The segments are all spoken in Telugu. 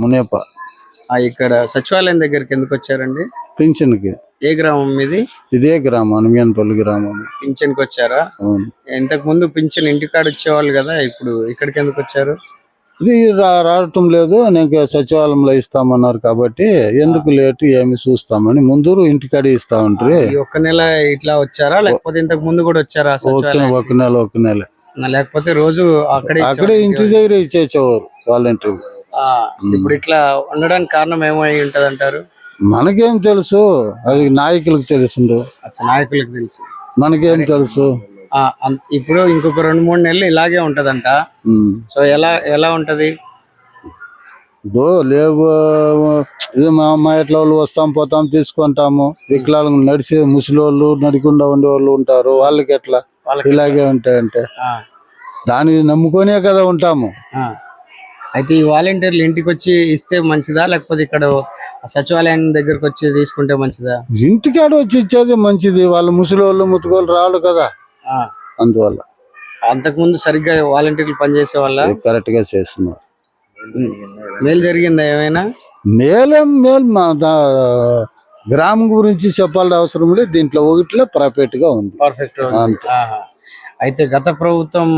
మునేప. ఇక్కడ సచివాలయం దగ్గరికి ఎందుకు వచ్చారండి? పింఛన్కి. ఏ గ్రామం మీది? ఇదే గ్రామం, అనుమియానపల్లి గ్రామం. పింఛన్కి వచ్చారా? అవును. ఇంతకు ముందు పింఛన్ ఇంటికాడ వచ్చేవాళ్ళు కదా, ఇప్పుడు ఇక్కడికి ఎందుకు వచ్చారు? ఇది రావటం లేదు, నేను సచివాలయంలో ఇస్తామన్నారు కాబట్టి ఎందుకు లేటు ఏమి చూస్తామని ముందు ఇంటికాడే ఇస్తా ఉంటారు. ఈ ఒక్క నెల ఇట్లా వచ్చారా లేకపోతే ఇంతకు ముందు కూడా వచ్చారా? ఒక నెల లేకపోతే రోజు అక్కడే ఇంటి దగ్గర ఇచ్చేసేవారు వాలంటీర్. ఇప్పుడు ఇట్లా ఉండడానికి కారణం ఏమై ఉంటది అంటారు? మనకేం తెలుసు, అది నాయకులకు తెలుసు. నాయకులకు తెలుసు, మనకేం తెలుసు. ఇప్పుడు ఇంకొక 2-3 నెలలు ఇలాగే ఉంటదంట. సో ఎలా ఉంటది? లేవు, ఇది మా ఎట్లా వాళ్ళు వస్తాం పోతాం తీసుకుంటాము. వికలాంగులు నడిచి ముసలి నడికుండా ఉండేవాళ్ళు ఉంటారు, వాళ్ళకి ఎట్లా ఇలాగే ఉంటాయంటే దాన్ని నమ్ముకొనే కదా ఉంటాము. అయితే ఈ వాలంటీర్లు ఇంటికి వచ్చి ఇస్తే మంచిదా లేకపోతే ఇక్కడ సచివాలయం దగ్గరకు వచ్చి తీసుకుంటే మంచిదా? ఇంటికాడ వచ్చి ఇచ్చేది మంచిది. వాళ్ళు ముసలి ముతుకోళ్ళు రాళ్ళు కదా, అందువల్ల. అంతకుముందు సరిగ్గా వాలంటీర్లు పనిచేసే వాళ్ళ కరెక్ట్ గా చేస్తున్నారు. మేలు జరిగిందా ఏమైనా? మేలు మా గ్రామం గురించి చెప్పాల్సిన అవసరం లేదు, దీంట్లో ఒకటిలో పర్ఫెక్ట్ గా ఉంది. పర్ఫెక్ట్. అయితే గత ప్రభుత్వం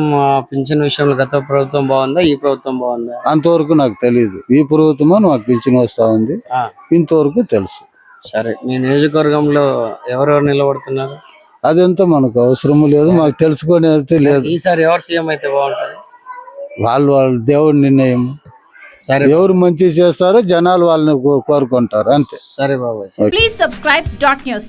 పింఛన్ విషయంలో గత ప్రభుత్వం బాగుందా, ఈ ప్రభుత్వం బాగుందా? అంతవరకు నాకు తెలియదు. ఈ ప్రభుత్వమో నాకు పింఛన్ వస్తా ఉంది, ఇంతవరకు తెలుసు. సరే, మీ నియోజకవర్గంలో ఎవరెవరు నిలబడుతున్నారు? అదంతా మనకు అవసరం లేదు, మాకు తెలుసుకునేది లేదు. ఈసారి ఎవరు సీఎం అయితే బాగుంటుంది? వాళ్ళ దేవుడి నిర్ణయం. సరే, ఎవరు మంచి చేస్తారో జనాలు వాళ్ళని కోరుకుంటారు, అంతే. సరే బాబు. Please subscribe .news.